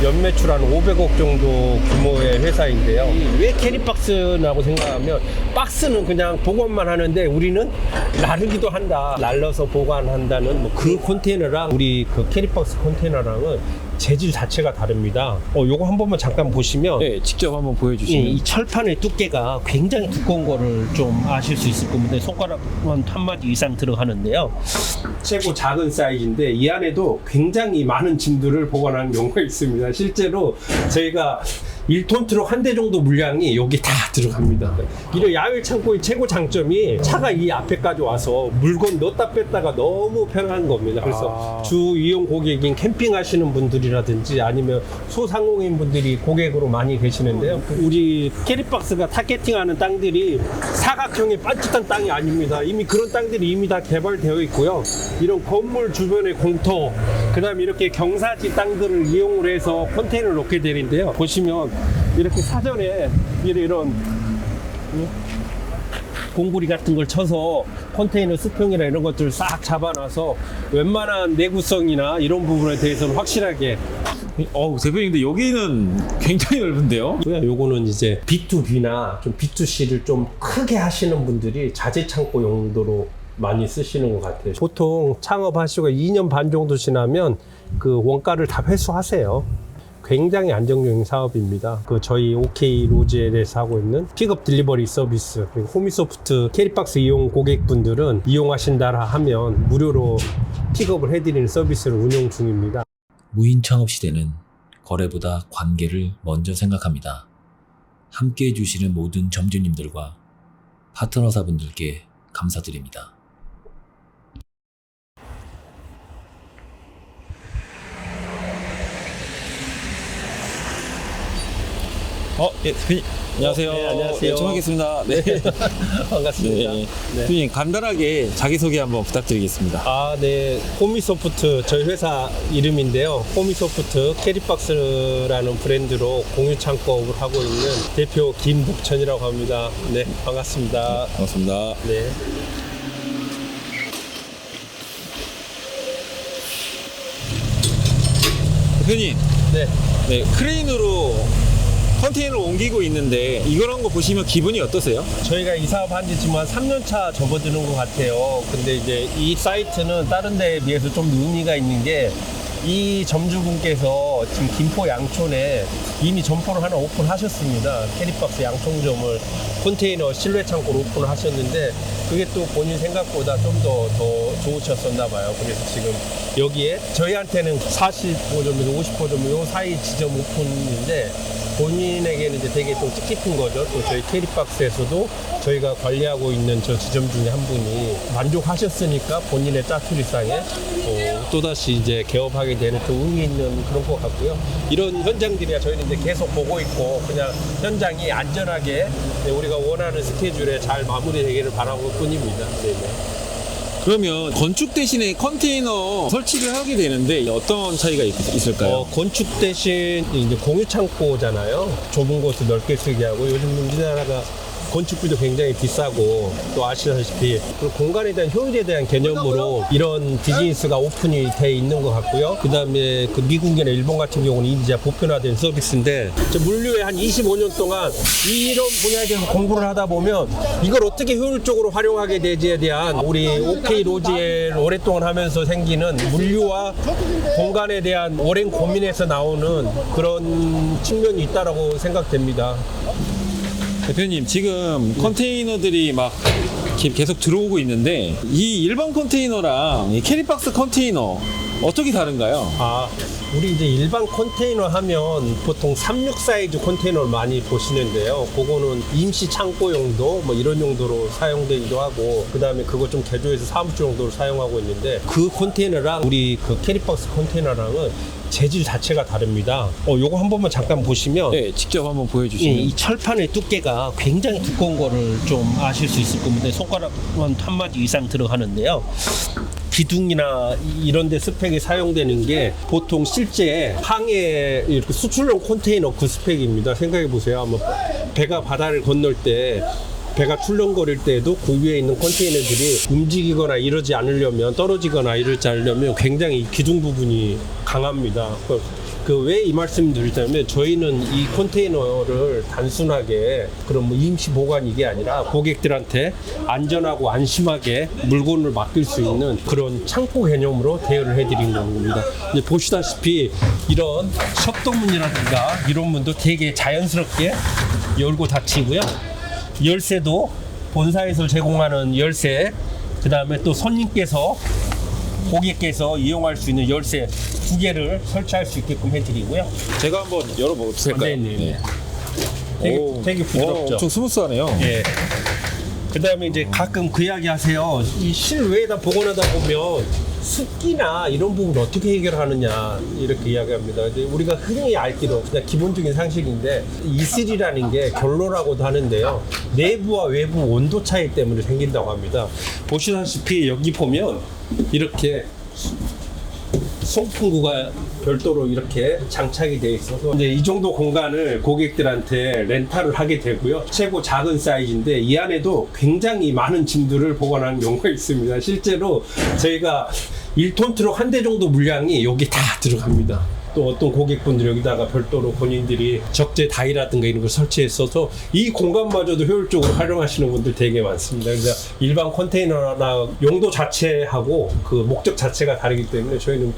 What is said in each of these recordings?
연매출 한 500억 정도 규모의 회사인데요. 왜 캐리박스라고 생각하면 박스는 그냥 보관만 하는데 우리는 나르기도 한다. 날려서 보관한다는 뭐 그 컨테이너랑 우리 그 캐리박스 컨테이너랑은 재질 자체가 다릅니다. 요거 한 번만 잠깐 보시면 네, 직접 한번 보여주시면. 이 철판의 두께가 굉장히 두꺼운 거를 좀 아실 수 있을 겁니다. 손가락 한 마디 이상 들어가는데요. 최고 작은 사이즈인데 이 안에도 굉장히 많은 짐들을 보관하는 경우가 있습니다. 실제로 저희가 1톤 트럭 한 대 정도 물량이 여기 다 들어갑니다. 이런 야외 창고의 최고 장점이 차가 이 앞에까지 와서 물건 넣었다 뺐다가 너무 편한 겁니다. 그래서 주 이용 고객인 캠핑 하시는 분들이라든지 아니면 소상공인 분들이 고객으로 많이 계시는데요. 우리 캐리박스가 타겟팅하는 땅들이 사각형의 반듯한 땅이 아닙니다. 이미 그런 땅들이 이미 다 개발되어 있고요. 이런 건물 주변의 공터, 그 다음에 이렇게 경사지 땅들을 이용을 해서 컨테이너를 놓게 되는데요. 보시면 이렇게 사전에 이런 공구리 같은 걸 쳐서 컨테이너 수평이나 이런 것들을 싹 잡아놔서 웬만한 내구성이나 이런 부분에 대해서는 확실하게. 대표님, 근데 여기는 굉장히 넓은데요? 요거는 이제 B2B나 좀 B2C를 좀 크게 하시는 분들이 자재 창고 용도로 많이 쓰시는 것 같아요. 보통 창업하시고 2년 반 정도 지나면 그 원가를 다 회수하세요. 굉장히 안정적인 사업입니다. 저희 OK 로지엘에서 하고 있는 픽업 딜리버리 서비스, 그리고 호미소프트 캐리박스 이용 고객분들은 이용하신다라 하면 무료로 픽업을 해드리는 서비스를 운영 중입니다. 무인 창업 시대는 거래보다 관계를 먼저 생각합니다. 함께 해주시는 모든 점주님들과 파트너사분들께 감사드립니다. 예, 대표님. 안녕하세요. 네, 안녕하세요. 좀 하겠습니다. 네. 반갑습니다. 네. 네. 대표님, 간단하게 자기소개 한번 부탁드리겠습니다. 네. 호미소프트 저희 회사 이름인데요. 호미소프트 캐리박스라는 브랜드로 공유 창고를 하고 있는 대표 김복천이라고 합니다. 네, 반갑습니다. 반갑습니다. 네. 대표님, 네. 크레인으로 컨테이너를 옮기고 있는데 이런 거 보시면 기분이 어떠세요? 저희가 이 사업 한 지 지금 한 3년차 접어드는 것 같아요. 근데 이제 이 사이트는 다른 데에 비해서 좀 의미가 있는 게 이 점주분께서 지금 김포 양촌에 이미 점포를 하나 오픈하셨습니다. 캐리박스 양촌점을 컨테이너 실내 창고로 오픈을 하셨는데 그게 또 본인 생각보다 좀 더 좋으셨었나 봐요. 그래서 지금 여기에 저희한테는 45점에서 50호점 요 사이 지점 오픈인데 본인에게는 이제 되게 좀 뜻깊은 거죠. 또 저희 캐리박스에서도 저희가 관리하고 있는 저 지점 중에 한 분이 만족하셨으니까 본인의 짜투리상에 또다시 이제 개업하게 되는 또 의미 있는 그런 것 같고요. 이런 현장들이야 저희는 이제 계속 보고 있고 그냥 현장이 안전하게 우리가 원하는 스케줄에 잘 마무리되기를 바라고 뿐입니다. 네네. 그러면 건축 대신에 컨테이너 설치를 하게 되는데 어떤 차이가 있을까요? 건축 대신 이제 공유 창고잖아요. 좁은 곳을 넓게 쓰게 하고 요즘 우리나라가 건축비도 굉장히 비싸고 또 아시다시피 그 공간에 대한 효율에 대한 개념으로 이런 비즈니스가 오픈이 돼 있는 것 같고요. 그 다음에 그 미국이나 일본 같은 경우는 이제 보편화된 서비스인데 물류에 한 25년 동안 이런 분야에 대해서 공부를 하다 보면 이걸 어떻게 효율적으로 활용하게 되지에 대한 우리 OK 로지엘 오랫동안 하면서 생기는 물류와 공간에 대한 오랜 고민에서 나오는 그런 측면이 있다라고 생각됩니다. 대표님, 지금 컨테이너들이 막 계속 들어오고 있는데 이 일반 컨테이너랑 이 캐리박스 컨테이너 어떻게 다른가요? 우리 이제 일반 컨테이너 하면 보통 36 사이즈 컨테이너를 많이 보시는데요. 그거는 임시 창고 용도 뭐 이런 용도로 사용되기도 하고 그 다음에 그거 좀 개조해서 사무실 용도로 사용하고 있는데 그 컨테이너랑 우리 그 캐리박스 컨테이너랑은 재질 자체가 다릅니다. 요거 한 번만 잠깐 보시면 네, 직접 한번 보여주시면. 이 철판의 두께가 굉장히 두꺼운 거를 좀 아실 수 있을 겁니다. 손가락 한 마디 이상 들어가는데요. 기둥이나 이런 데 스펙이 사용되는 게 보통 실제 항해 이렇게 수출용 컨테이너 그 스펙입니다. 생각해 보세요. 배가 바다를 건널 때 배가 출렁거릴 때에도 그 위에 있는 컨테이너들이 움직이거나 이러지 않으려면, 떨어지거나 이러지 않으려면 굉장히 기둥 부분이 강합니다. 왜 이 말씀 드리자면, 저희는 이 컨테이너를 단순하게 그런 뭐 임시 보관 이게 아니라 고객들한테 안전하고 안심하게 물건을 맡길 수 있는 그런 창고 개념으로 대여를 해드린 겁니다. 이제 보시다시피 이런 협동문이라든가 이런 문도 되게 자연스럽게 열고 닫히고요. 열쇠도 본사에서 제공하는 열쇠, 그 다음에 또 손님께서 고객께서 이용할 수 있는 열쇠 2개를 설치할 수 있게끔 해드리고요. 제가 한번 열어봐도 될까요? 네네. 되게 부드럽죠. 좀 스무스하네요. 예. 그 다음에 이제 가끔 그 이야기 하세요. 이 실외에다 보관하다 보면 습기나 이런 부분을 어떻게 해결하느냐 이렇게 이야기합니다. 이제 우리가 흔히 알기로 그냥 기본적인 상식인데 이슬이라는 게 결로라고도 하는데요. 내부와 외부 온도 차이 때문에 생긴다고 합니다. 보시다시피 여기 보면 이렇게 송풍구가 별도로 이렇게 장착이 되어 있어서 이제 이 정도 공간을 고객들한테 렌탈을 하게 되고요. 최고 작은 사이즈인데 이 안에도 굉장히 많은 짐들을 보관하는 경우가 있습니다. 실제로 저희가 1톤 트럭 한 대 정도 물량이 여기 다 들어갑니다. 또 어떤 고객분들이 여기다가 별도로 본인들이 적재 다이라든가 이런 걸 설치했어서 이 공간마저도 효율적으로 활용하시는 분들 되게 많습니다. 그래서 일반 컨테이너나 용도 자체하고 그 목적 자체가 다르기 때문에 저희는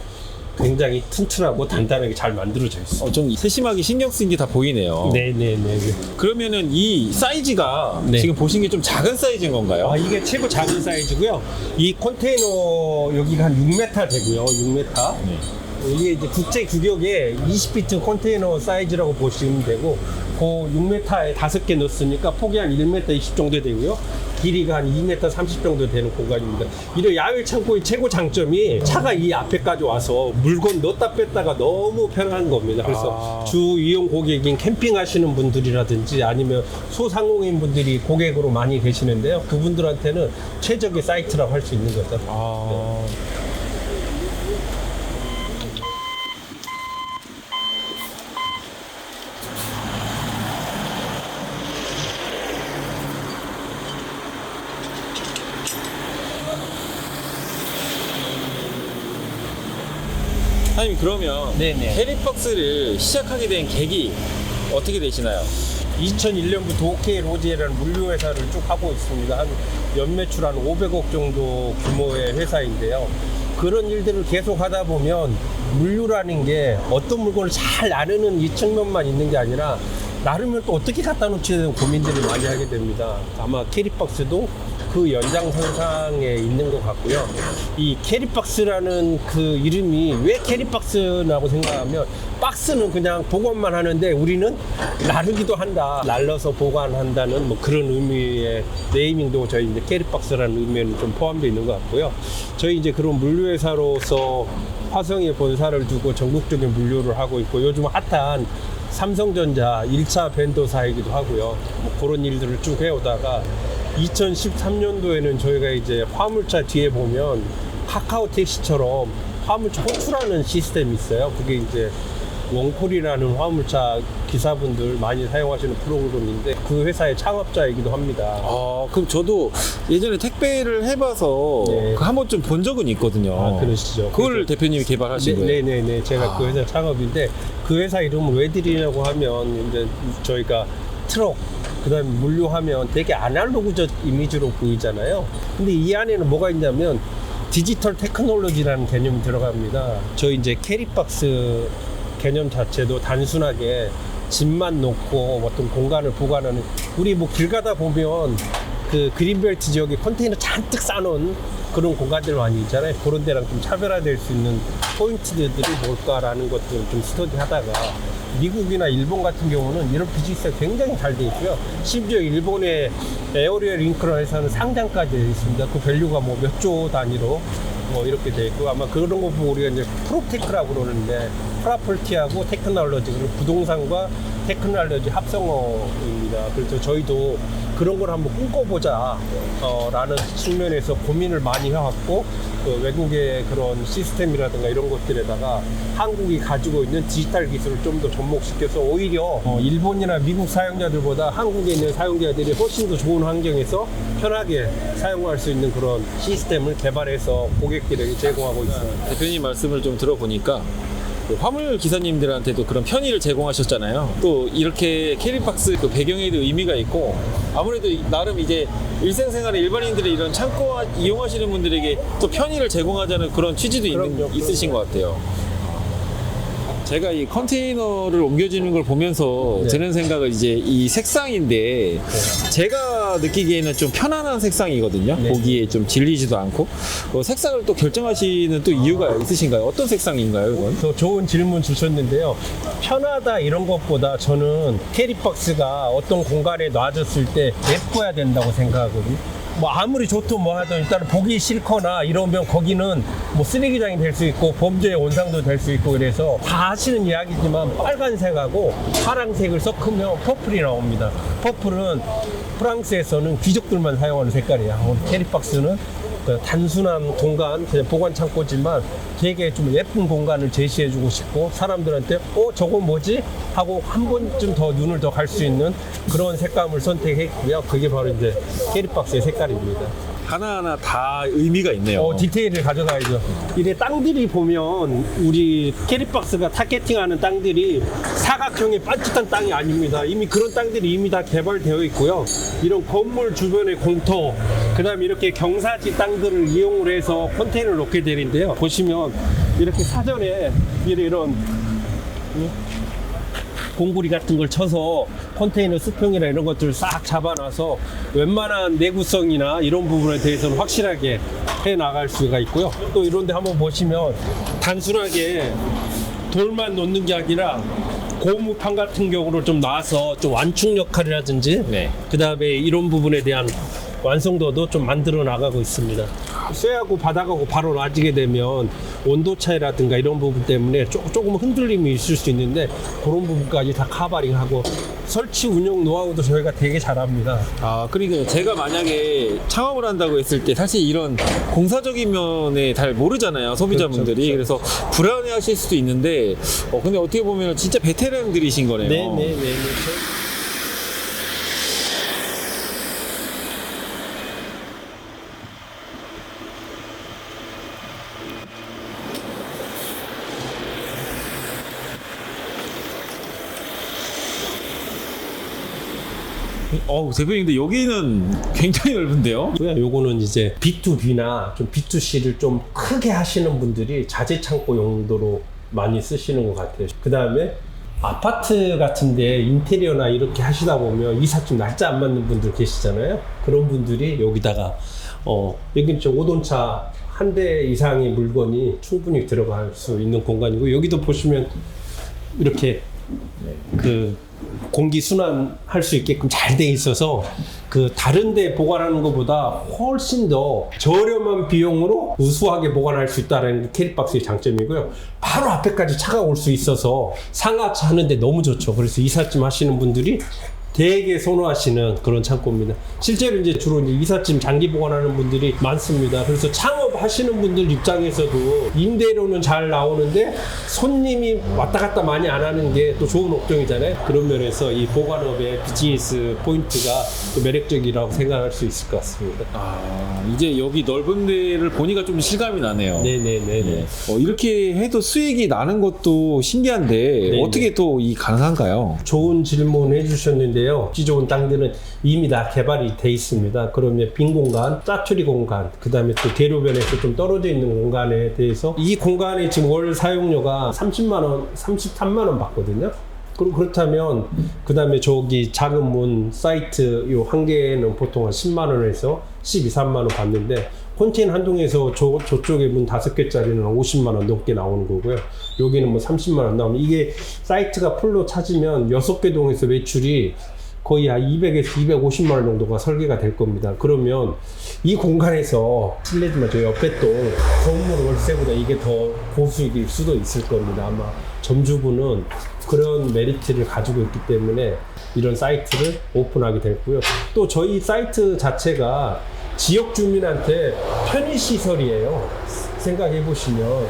굉장히 튼튼하고 단단하게 잘 만들어져 있어요. 좀 세심하게 신경 쓴 게 다 보이네요. 네네네. 그러면은 이 사이즈가 네. 지금 보신 게 좀 작은 사이즈인 건가요? 이게 최고 작은 사이즈고요. 이 컨테이너 여기가 한 6m 되고요. 6m. 네. 이게 이제 국제 규격의 20피트 컨테이너 사이즈라고 보시면 되고, 그 6m에 5개 넣었으니까 폭이 한 1m 20 정도 되고요. 길이가 한 2m 30 정도 되는 공간입니다. 이런 야외 창고의 최고 장점이 차가 이 앞에까지 와서 물건 넣었다 뺐다가 너무 편한 겁니다. 그래서 주 이용 고객인 캠핑 하시는 분들이라든지 아니면 소상공인 분들이 고객으로 많이 계시는데요. 그분들한테는 최적의 사이트라고 할 수 있는 거죠. 네. 사장님, 그러면 네네. 캐리박스를 시작하게 된 계기 어떻게 되시나요? 2001년부터 OK 로지에라는 물류 회사를 쭉 하고 있습니다. 한 연매출 한 500억 정도 규모의 회사인데요. 그런 일들을 계속 하다 보면 물류라는 게 어떤 물건을 잘 나르는 이 측면만 있는 게 아니라 나르면 또 어떻게 갖다 놓치야 되는 고민들을 많이 하게 됩니다. 아마 캐리박스도 그 연장선상에 있는 것 같고요. 이 캐리박스라는 그 이름이 왜 캐리박스라고 생각하면, 박스는 그냥 보관만 하는데 우리는 나르기도 한다, 날려서 보관한다는 뭐 그런 의미의 네이밍도 저희 이제 캐리박스라는 의미에는 좀 포함되어 있는 것 같고요. 저희 이제 그런 물류회사로서 화성에 본사를 두고 전국적인 물류를 하고 있고, 요즘 핫한 삼성전자 1차 벤더사이기도 하고요. 뭐 그런 일들을 쭉 해오다가 2013년도에는 저희가 이제 화물차 뒤에 보면 카카오 택시처럼 화물차 호출하는 시스템이 있어요. 그게 이제 원콜이라는 화물차 기사분들 많이 사용하시는 프로그램인데 그 회사의 창업자이기도 합니다. 그럼 저도 예전에 택배를 해봐서 네. 한 번쯤 본 적은 있거든요. 그러시죠. 그걸 대표님이 개발하신 거예요? 네네네. 제가 그 회사 창업인데 그 회사 이름을 왜 드리냐고 하면 이제 저희가 트럭 그다음에 물류하면 되게 아날로그적 이미지로 보이잖아요. 근데 이 안에는 뭐가 있냐면 디지털 테크놀로지라는 개념이 들어갑니다. 저희 이제 캐리박스 개념 자체도 단순하게 짐만 놓고 어떤 공간을 보관하는, 우리 뭐 길 가다 보면 그 그린벨트 지역에 컨테이너 잔뜩 싸놓은 그런 공간들 많이 있잖아요. 그런 데랑 좀 차별화될 수 있는 포인트들이 뭘까라는 것들을 좀 스터디하다가 미국이나 일본 같은 경우는 이런 비즈니스가 굉장히 잘 돼 있고요. 심지어 일본의 에어리얼 잉크라 회사는 상장까지 되어 있습니다. 그 밸류가 뭐 몇 조 단위로 뭐 이렇게 돼 있고, 아마 그런 거 보면 우리가 이제 프로테크라고 그러는데 프라퍼티하고 테크놀로지, 그리고 부동산과 테크놀로지 합성어입니다. 그래서 저희도 그런 걸 한번 꿈꿔보자 라는 측면에서 고민을 많이 해왔고, 그 외국의 그런 시스템이라든가 이런 것들에다가 한국이 가지고 있는 디지털 기술을 좀 더 접목시켜서 오히려 일본이나 미국 사용자들보다 한국에 있는 사용자들이 훨씬 더 좋은 환경에서 편하게 사용할 수 있는 그런 시스템을 개발해서 고객들에게 제공하고 있습니다. 대표님 말씀을 좀 들어보니까 그 화물 기사님들한테도 그런 편의를 제공하셨잖아요. 또 이렇게 캐리박스 그 배경에도 의미가 있고, 아무래도 나름 이제 일생생활에 일반인들이 이런 창고 이용하시는 분들에게 또 편의를 제공하자는 그런 취지도 있으신 것 같아요. 제가 이 컨테이너를 옮겨지는 걸 보면서 드는 생각은 이제 이 색상인데, 제가 느끼기에는 좀 편안한 색상이거든요. 네. 보기에 좀 질리지도 않고. 색상을 또 결정하시는 또 이유가 있으신가요? 어떤 색상인가요, 이건? 또 좋은 질문 주셨는데요. 편하다 이런 것보다 저는 캐리박스가 어떤 공간에 놔뒀을 때 예뻐야 된다고 생각하거든요. 뭐 아무리 좋든 뭐 하든 일단 보기 싫거나 이러면 거기는 뭐 쓰레기장이 될 수 있고 범죄의 온상도 될 수 있고, 그래서 다 하시는 이야기지만 빨간색하고 파란색을 섞으면 퍼플이 나옵니다. 퍼플은 프랑스에서는 귀족들만 사용하는 색깔이야. 우리 캐리박스는 그 단순한 공간, 그냥 보관 창고지만 되게 좀 예쁜 공간을 제시해주고 싶고, 사람들한테 저건 뭐지? 하고 한 번쯤 더 눈을 더 갈 수 있는 그런 색감을 선택했고요. 그게 바로 이제 캐리박스의 색깔입니다. 하나하나 다 의미가 있네요. 디테일을 가져가야죠. 이래 땅들이 보면 우리 캐리박스가 타겟팅하는 땅들이 사각형의 반듯한 땅이 아닙니다. 이미 그런 땅들이 이미 다 개발되어 있고요. 이런 건물 주변의 공터, 그 다음에 이렇게 경사지 땅들을 이용을 해서 컨테이너를 놓게 되는데요. 보시면 이렇게 사전에 이런 공구리 같은 걸 쳐서 컨테이너 수평이나 이런 것들을 싹 잡아놔서 웬만한 내구성이나 이런 부분에 대해서는 확실하게 해 나갈 수가 있고요. 또 이런 데 한번 보시면 단순하게 돌만 놓는 게 아니라 고무판 같은 경우를 좀 놔서 좀 완충 역할이라든지, 네. 그 다음에 이런 부분에 대한 완성도도 좀 만들어 나가고 있습니다. 쇠하고 바닥하고 바로 놔지게 되면 온도 차이라든가 이런 부분 때문에 조금 흔들림이 있을 수 있는데, 그런 부분까지 다 카바링하고 설치 운영 노하우도 저희가 되게 잘합니다. 그러니까 제가 만약에 창업을 한다고 했을 때 사실 이런 공사적인 면에 잘 모르잖아요, 소비자분들이. 그렇죠. 그래서 불안해 하실 수도 있는데, 근데 어떻게 보면 진짜 베테랑들이신 거네요. 네네네. 대표님, 근데 여기는 굉장히 넓은데요? 요거는 이제 B2B나 좀 B2C를 좀 크게 하시는 분들이 자재 창고 용도로 많이 쓰시는 것 같아요. 그 다음에 아파트 같은데 인테리어나 이렇게 하시다 보면 이삿짐 날짜 안 맞는 분들 계시잖아요. 그런 분들이 여기다가 여기는 좀 5톤차 한 대 이상의 물건이 충분히 들어갈 수 있는 공간이고, 여기도 보시면 이렇게 그 공기 순환 할 수 있게끔 잘 돼 있어서 그 다른 데 보관하는 것보다 훨씬 더 저렴한 비용으로 우수하게 보관할 수 있다는 게 캐리박스의 장점이고요. 바로 앞에까지 차가 올 수 있어서 상하차 하는데 너무 좋죠. 그래서 이삿짐 하시는 분들이 되게 선호하시는 그런 창고입니다. 실제로 이제 주로 이제 이삿짐 장기 보관하는 분들이 많습니다. 그래서 창업하시는 분들 입장에서도 임대료는 잘 나오는데 손님이 왔다 갔다 많이 안 하는 게 또 좋은 업종이잖아요. 그런 면에서 이 보관업의 비즈니스 포인트가 또 매력적이라고 생각할 수 있을 것 같습니다. 이제 여기 넓은 데를 보니까 좀 실감이 나네요. 네네네. 이렇게 해도 수익이 나는 것도 신기한데, 네네. 어떻게 또 이 가능한가요? 좋은 질문 해주셨는데요. 기존 땅들은 이미 다 개발이 돼 있습니다. 그러면 빈 공간, 짜투리 공간, 그 다음에 또 대로변에서 좀 떨어져 있는 공간에 대해서 이 공간에 지금 월 사용료가 30만원, 33만원 받거든요. 그럼 그렇다면 그 다음에 저기 작은 문 사이트 요 한 개는 보통 한 10만원에서 12, 3만원 받는데, 컨테이너 한 동에서 저쪽에 문 5개짜리는 50만원 넘게 나오는 거고요. 여기는 뭐 30만원 나오면, 이게 사이트가 풀로 찾으면 6개 동에서 매출이 거의 한 200에서 250만 원 정도가 설계가 될 겁니다. 그러면 이 공간에서 실례지만 저 옆에 또 건물 월세보다 이게 더 고수익일 수도 있을 겁니다. 아마 점주분은 그런 메리트를 가지고 있기 때문에 이런 사이트를 오픈하게 됐고요. 또 저희 사이트 자체가 지역 주민한테 편의시설이에요. 생각해 보시면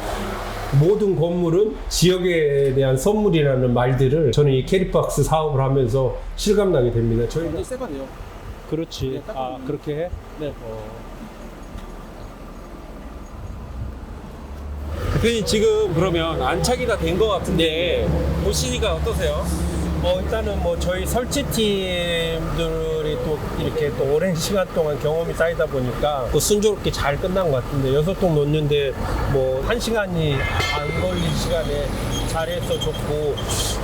모든 건물은 지역에 대한 선물이라는 말들을 저는 이 캐리박스 사업을 하면서 실감나게 됩니다. 저희가 세반이요. 그렇지. 아, 그렇게 해? 네. 대표님 지금 그러면 안착이 다 된 것 같은데 보시니까 어떠세요? 일단은 뭐 저희 설치팀들이 또 이렇게 또 오랜 시간 동안 경험이 쌓이다 보니까 또 순조롭게 잘 끝난 것 같은데 6통 놓는데 뭐 1시간이 안 걸린 시간에 잘해서 좋고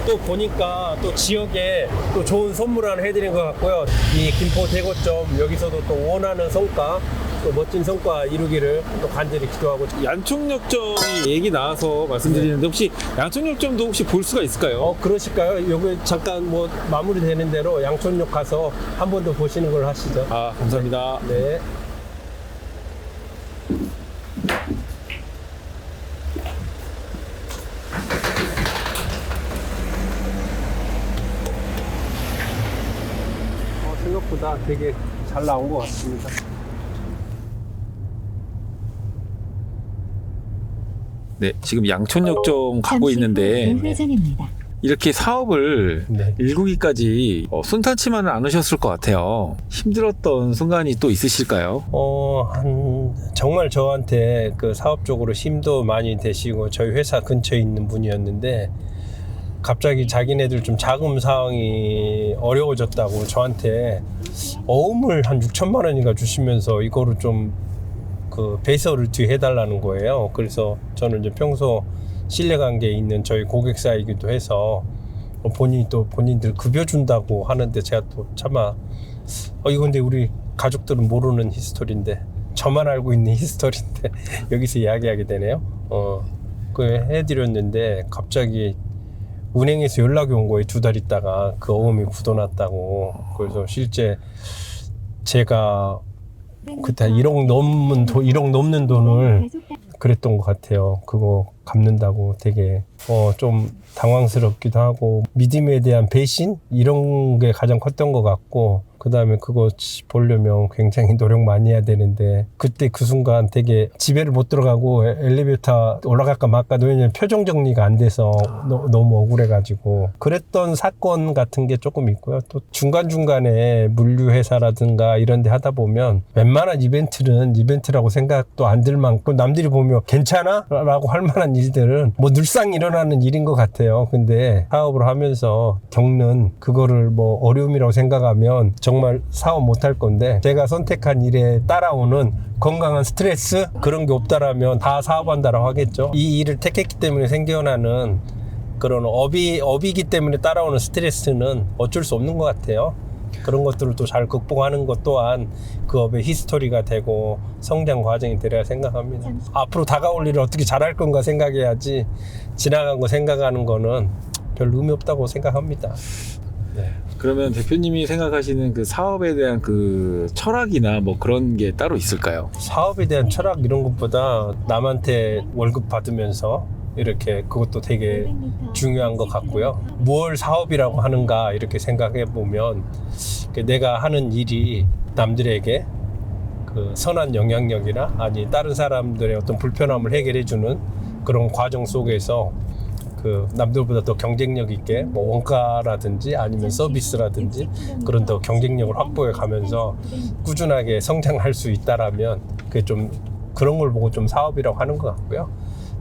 또 보니까 또 지역에 또 좋은 선물 하나 해드린 것 같고요. 이 김포 대고점 여기서도 또 원하는 성과 또 멋진 성과 이루기를 또 간절히 기도하고 양촌역점이 얘기 나와서 말씀드리는데 혹시 양촌역점도 혹시 볼 수가 있을까요? 그러실까요? 여기 잠깐 뭐 마무리되는 대로 양촌역 가서 한 번 더 보시는 걸 하시죠. 아, 감사합니다. 네. 생각보다 되게 잘 나온 것 같습니다. 네, 지금 양촌역점 가고 있는데 우회전입니다. 이렇게 사업을 네. 일구기까지 순탄치만은 않으셨을 것 같아요. 힘들었던 순간이 또 있으실까요? 정말 저한테 그 사업적으로 힘도 많이 되시고 저희 회사 근처에 있는 분이었는데 갑자기 자기네들 좀 자금 상황이 어려워졌다고 저한테 어음을 한 6천만 원인가 주시면서 이거를 좀 그 배설을 뒤에 해달라는 거예요. 그래서 저는 이제 평소 신뢰관계에 있는 저희 고객사이기도 해서 본인이 또 본인들 급여 준다고 하는데 제가 또 차마 이거 근데 우리 가족들은 모르는 히스토리인데 저만 알고 있는 히스토리인데 여기서 이야기하게 되네요. 그 해드렸는데 갑자기 은행에서 연락이 온 거예요. 2달 있다가 그 어음이 굳어났다고. 그래서 실제 제가 그때 1억 넘는 돈을 그랬던 것 같아요. 그거 갚는다고 되게 좀 당황스럽기도 하고 믿음에 대한 배신 이런 게 가장 컸던 것 같고 그 다음에 그거 보려면 굉장히 노력 많이 해야 되는데 그때 그 순간 되게 집에를 못 들어가고 엘리베이터 올라갈까 말까도 왜냐면 표정 정리가 안 돼서 너무 억울해가지고 그랬던 사건 같은 게 조금 있고요. 또 중간중간에 물류회사라든가 이런 데 하다 보면 웬만한 이벤트는 이벤트라고 생각도 안 들 만큼 남들이 보면 괜찮아? 라고 할 만한 일들은 뭐 늘상 일어나는 일인 것 같아요. 근데 사업을 하면서 겪는 그거를 뭐 어려움이라고 생각하면 정말 사업 못할 건데 제가 선택한 일에 따라오는 건강한 스트레스 그런 게 없다라면 다 사업한다라고 하겠죠. 이 일을 택했기 때문에 생겨나는 그런 업이기 때문에 따라오는 스트레스는 어쩔 수 없는 것 같아요. 그런 것들을 또 잘 극복하는 것 또한 그 업의 히스토리가 되고 성장 과정이 되리라 생각합니다. 앞으로 다가올 일을 어떻게 잘할 건가 생각해야지 지나간 거 생각하는 거는 별 의미 없다고 생각합니다. 네. 그러면 대표님이 생각하시는 그 사업에 대한 그 철학이나 뭐 그런 게 따로 있을까요? 사업에 대한 철학 이런 것보다 남한테 월급 받으면서 이렇게 그것도 되게 중요한 것 같고요. 뭘 사업이라고 하는가 이렇게 생각해 보면 내가 하는 일이 남들에게 그 선한 영향력이나 아니 다른 사람들의 어떤 불편함을 해결해 주는 그런 과정 속에서 그 남들보다 더 경쟁력 있게 뭐 원가라든지 아니면 서비스라든지 그런 더 경쟁력을 확보해 가면서 꾸준하게 성장할 수 있다라면 그게 좀 그런 걸 보고 좀 사업이라고 하는 것 같고요.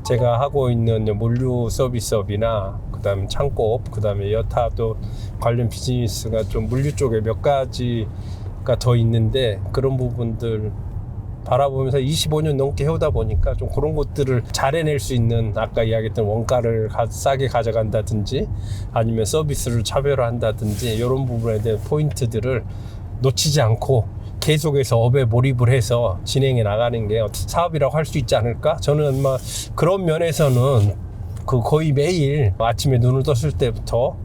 제가 하고 있는 물류 서비스업이나 그다음에 창고업, 그다음에 여타 또 관련 비즈니스가 좀 물류 쪽에 몇 가지가 더 있는데 그런 부분들 바라보면서 25년 넘게 해오다 보니까 좀 그런 것들을 잘 해낼 수 있는 아까 이야기했던 원가를 싸게 가져간다든지 아니면 서비스를 차별화한다든지 이런 부분에 대한 포인트들을 놓치지 않고 계속해서 업에 몰입을 해서 진행해 나가는 게 사업이라고 할 수 있지 않을까? 저는 그런 면에서는 그 거의 매일 아침에 눈을 떴을 때부터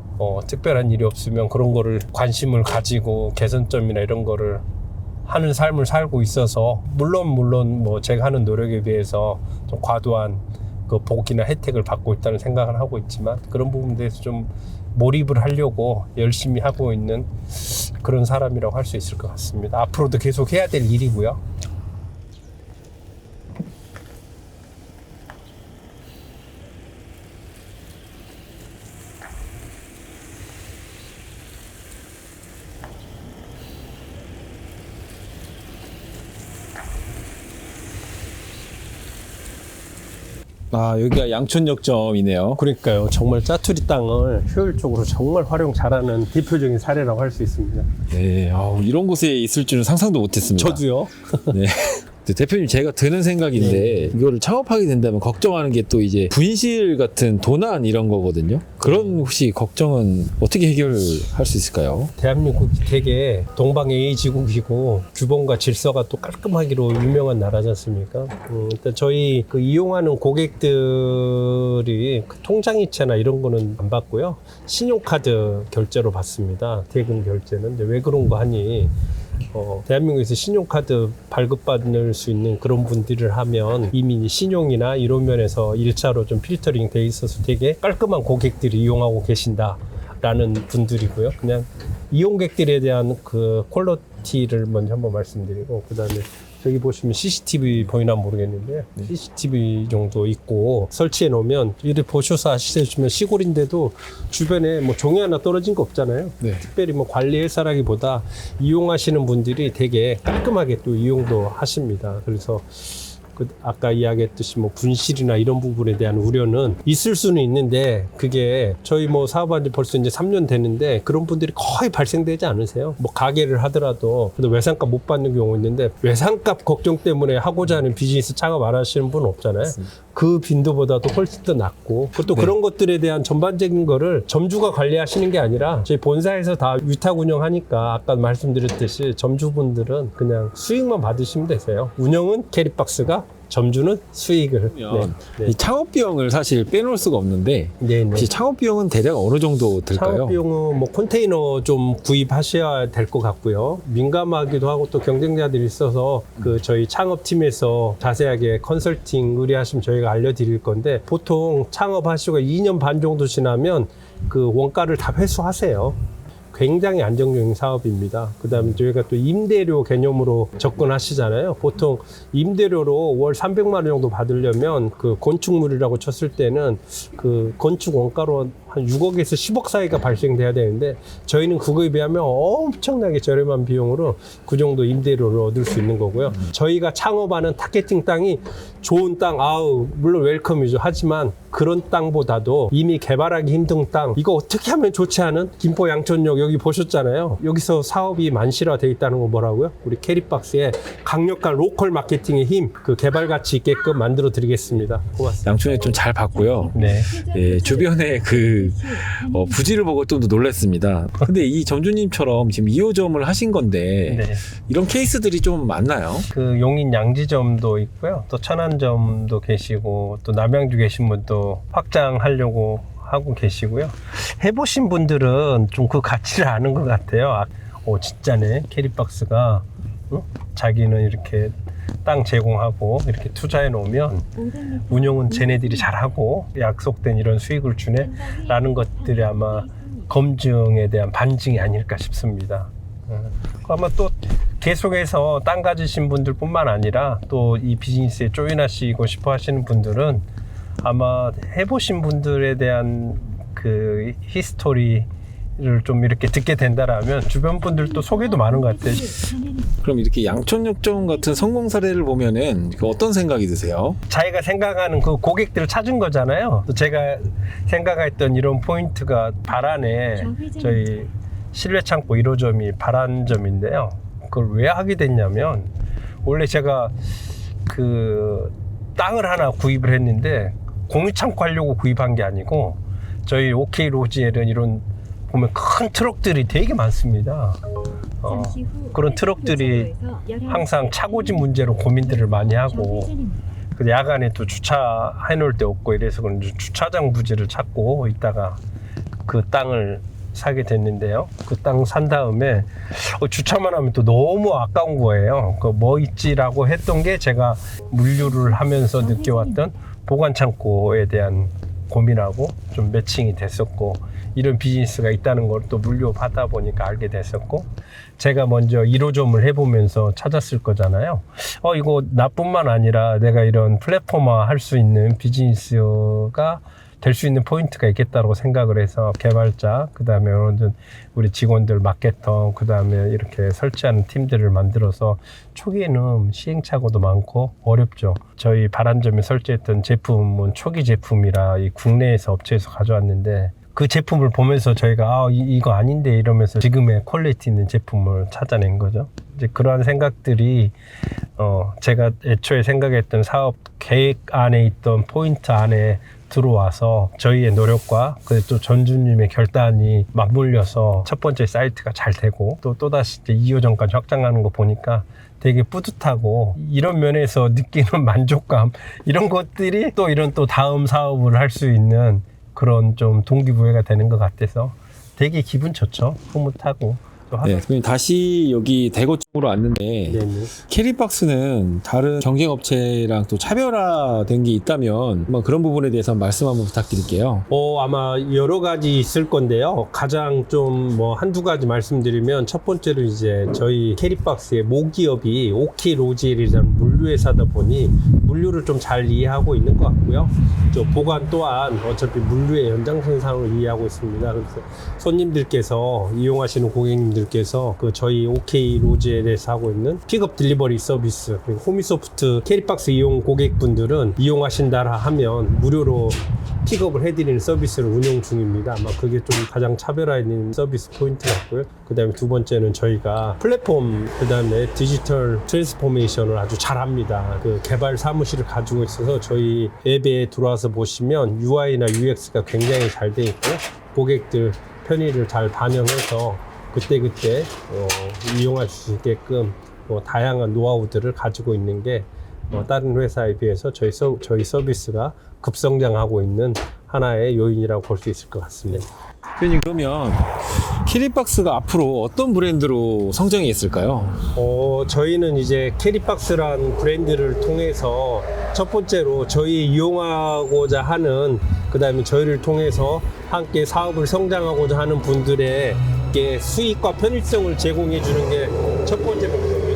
특별한 일이 없으면 그런 거를 관심을 가지고 개선점이나 이런 거를 하는 삶을 살고 있어서 물론 뭐 제가 하는 노력에 비해서 좀 과도한 그 복이나 혜택을 받고 있다는 생각은 하고 있지만 그런 부분에 대해서 좀 몰입을 하려고 열심히 하고 있는 그런 사람이라고 할 수 있을 것 같습니다. 앞으로도 계속 해야 될 일이고요. 여기가 양촌역점이네요. 그러니까요. 정말 짜투리 땅을 효율적으로 정말 활용 잘하는 대표적인 사례라고 할 수 있습니다. 네, 이런 곳에 있을 줄은 상상도 못했습니다. 저도요. 네. 대표님, 제가 드는 생각인데 이거를 창업하게 된다면 걱정하는 게 또 이제 분실 같은 도난 이런 거거든요. 그런 혹시 걱정은 어떻게 해결할 수 있을까요? 대한민국이 되게 동방예의지국이고 규범과 질서가 또 깔끔하기로 유명한 나라지 않습니까? 일단 저희 그 이용하는 고객들이 그 통장이체나 이런 거는 안 받고요. 신용카드 결제로 받습니다. 대금 결제는. 이제 왜 그런 거 하니? 대한민국에서 신용카드 발급받을 수 있는 그런 분들을 하면 이미 신용이나 이런 면에서 1차로 좀 필터링 돼 있어서 되게 깔끔한 고객들이 이용하고 계신다라는 분들이고요. 그냥 이용객들에 대한 그 퀄리티를 먼저 한번 말씀드리고, 그 다음에 저기 보시면 CCTV 보이나 모르겠는데 CCTV 정도 있고 설치해 놓으면 이를 보셔서 아시면 시골인데도 주변에 뭐 종이 하나 떨어진 거 없잖아요. 네. 특별히 뭐 관리 회사라기보다 이용하시는 분들이 되게 깔끔하게 또 이용도 하십니다. 그래서 아까 이야기했듯이 뭐 분실이나 이런 부분에 대한 우려는 있을 수는 있는데, 그게 저희 뭐 사업한 지 벌써 이제 3년 됐는데 그런 분들이 거의 발생되지 않으세요. 뭐 가게를 하더라도 외상값 못 받는 경우 있는데, 외상값 걱정 때문에 하고자 하는 비즈니스 창업 안 하시는 분은 없잖아요. 맞습니다. 그 빈도보다도 훨씬 더 낮고, 또 네. 그런 것들에 대한 전반적인 거를 점주가 관리하시는 게 아니라 저희 본사에서 다 위탁 운영하니까 아까 말씀드렸듯이 점주분들은 그냥 수익만 받으시면 되세요. 운영은 캐리박스가, 점주는 수익을. 네. 이 창업 비용을 사실 빼놓을 수가 없는데, 혹시 창업 비용은 대략 어느 정도 들까요? 창업 비용은 뭐 컨테이너 좀 구입하셔야 될 것 같고요. 민감하기도 하고 또 경쟁자들이 있어서 그 저희 창업팀에서 자세하게 컨설팅 의뢰하시면 저희가 알려드릴 건데, 보통 창업하시고 2년 반 정도 지나면 그 원가를 다 회수하세요. 굉장히 안정적인 사업입니다. 그 다음에 저희가 또 임대료 개념으로 접근하시잖아요. 보통 임대료로 월 300만 원 정도 받으려면 그 건축물이라고 쳤을 때는 그 건축 원가로 한 6억에서 10억 사이가 발생돼야 되는데, 저희는 그거에 비하면 엄청나게 저렴한 비용으로 그 정도 임대료를 얻을 수 있는 거고요. 저희가 창업하는 타겟팅 땅이 좋은 땅, 물론 웰컴이죠. 하지만 그런 땅보다도 이미 개발하기 힘든 땅, 이거 어떻게 하면 좋지 않은 김포 양촌역 여기 보셨잖아요. 여기서 사업이 만실화되어 있다는 건 뭐라고요? 우리 캐리박스의 강력한 로컬 마케팅의 힘, 그 개발 가치 있게끔 만들어 드리겠습니다. 고맙습니다. 양촌역 좀 잘 봤고요. 네. 예, 주변에 그 부지를 보고 좀 더 놀랐습니다. 근데 이 점주님처럼 지금 2호점을 하신 건데 네. 이런 케이스들이 좀 많나요? 그 용인 양지점도 있고요. 또 천안점도 계시고, 또 남양주 계신 분도 확장하려고 하고 계시고요. 해보신 분들은 좀 그 가치를 아는 것 같아요. 진짜네. 캐리박스가 자기는 이렇게 땅 제공하고 이렇게 투자해 놓으면 운영은 쟤네들이 잘하고 약속된 이런 수익을 주네 라는 것들이 아마 검증에 대한 반증이 아닐까 싶습니다. 아마 또 계속해서 땅 가지신 분들 뿐만 아니라 또 이 비즈니스에 조인하시고 싶어 하시는 분들은 아마 해보신 분들에 대한 그 히스토리를 좀 이렇게 듣게 된다라면 주변 분들도 소개도 많은 것 같아요. 그럼 이렇게 양촌역점 같은 성공 사례를 보면은 어떤 생각이 드세요? 자기가 생각하는 그 고객들을 찾은 거잖아요. 또 제가 생각했던 이런 포인트가 발안에 저희 실외 창고 1호점이 발안점인데요. 그걸 왜 하게 됐냐면, 원래 제가 그 땅을 하나 구입을 했는데 공유창고 하려고 구입한 게 아니고, 저희 OK 로지에는 이런 보면 큰 트럭들이 되게 많습니다. 그런 트럭들이 항상 차고지 문제로 고민들을 많이 하고, 야간에 또 주차해 놓을 데 없고 이래서 주차장 부지를 찾고 있다가 그 땅을 사게 됐는데요. 그 땅 산 다음에 주차만 하면 또 너무 아까운 거예요. 그 뭐 있지라고 했던 게 제가 물류를 하면서 느껴왔던 보관 창고에 대한 고민하고 좀 매칭이 됐었고, 이런 비즈니스가 있다는 걸 또 물류 받아 보니까 알게 됐었고, 제가 먼저 1호점을 해보면서 찾았을 거잖아요. 이거 나뿐만 아니라 내가 이런 플랫폼화 할 수 있는 비즈니스가 될 수 있는 포인트가 있겠다고 생각을 해서 개발자, 그 다음에 우리 직원들, 마케터, 그 다음에 이렇게 설치하는 팀들을 만들어서, 초기에는 시행착오도 많고 어렵죠. 저희 바란점에 설치했던 제품은 초기 제품이라 이 국내에서 업체에서 가져왔는데, 그 제품을 보면서 저희가 이거 아닌데 이러면서 지금의 퀄리티 있는 제품을 찾아낸 거죠. 이제 그러한 생각들이 제가 애초에 생각했던 사업 계획 안에 있던 포인트 안에 들어와서 저희의 노력과 또 전주님의 결단이 맞물려서 첫 번째 사이트가 잘 되고, 또다시 이제 2호점까지 확장하는 거 보니까 되게 뿌듯하고, 이런 면에서 느끼는 만족감, 이런 것들이 또 다음 사업을 할 수 있는 그런 좀 동기부여가 되는 것 같아서 되게 기분 좋죠. 흐뭇하고. 네, 그럼 다시 여기 대구 쪽으로 왔는데, 네네. 캐리박스는 다른 경쟁업체랑 또 차별화된 게 있다면 한번 그런 부분에 대해서 말씀 한번 부탁드릴게요. 아마 여러 가지 있을 건데요. 가장 좀 한두 가지 말씀드리면, 첫 번째로 이제 저희 캐리박스의 모기업이 오키로지엘이라는 물류회사다 보니 물류를 좀 잘 이해하고 있는 것 같고요. 저 보관 또한 어차피 물류의 연장선상으로 이해하고 있습니다. 그래서 손님들께서, 이용하시는 고객님들께서 저희 오키로지엘에서 하고 있는 픽업 딜리버리 서비스, 그리고 호미소프트 캐리박스 이용 고객분들은 이용하신다라 하면 무료로 픽업을 해드리는 서비스를 운영 중입니다. 아마 그게 좀 가장 차별화 있는 서비스 포인트 같고요. 그 다음에 두 번째는 저희가 플랫폼, 그 다음에 디지털 트랜스포메이션을 아주 잘합니다. 그 개발 사무실을 가지고 있어서 저희 앱에 들어와서 보시면 UI나 UX가 굉장히 잘 돼 있고, 고객들 편의를 잘 반영해서 그때그때 이용할 수 있게끔 다양한 노하우들을 가지고 있는 게 다른 회사에 비해서 저희 서비스가 급성장하고 있는 하나의 요인이라고 볼 수 있을 것 같습니다. 대표님, 그러면 캐리박스가 앞으로 어떤 브랜드로 성장이 있을까요? 저희는 이제 캐리박스란 브랜드를 통해서 첫 번째로 저희 이용하고자 하는, 그 다음에 저희를 통해서 함께 사업을 성장하고자 하는 분들에게 수익과 편의성을 제공해 주는 게 첫 번째 목표입니다.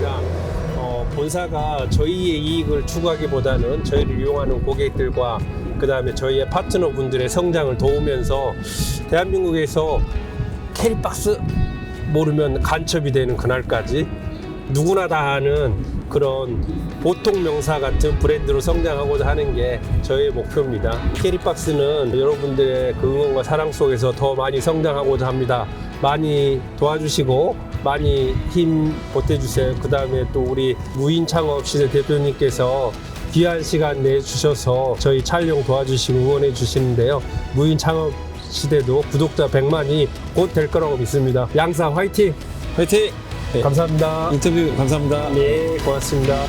본사가 저희의 이익을 추구하기보다는 저희를 이용하는 고객들과 그 다음에 저희의 파트너 분들의 성장을 도우면서 대한민국에서 캐리박스 모르면 간첩이 되는 그날까지 누구나 다 아는 그런 보통 명사 같은 브랜드로 성장하고자 하는 게 저희의 목표입니다. 캐리박스는 여러분들의 그 응원과 사랑 속에서 더 많이 성장하고자 합니다. 많이 도와주시고 많이 힘 보태주세요. 그 다음에 또 우리 무인창업시대 대표님께서 귀한 시간 내주셔서 저희 촬영 도와주시고 응원해 주시는데요. 무인창업시대도 구독자 100만이 곧 될 거라고 믿습니다. 양사 화이팅! 화이팅! 네, 감사합니다. 인터뷰 감사합니다. 네, 고맙습니다.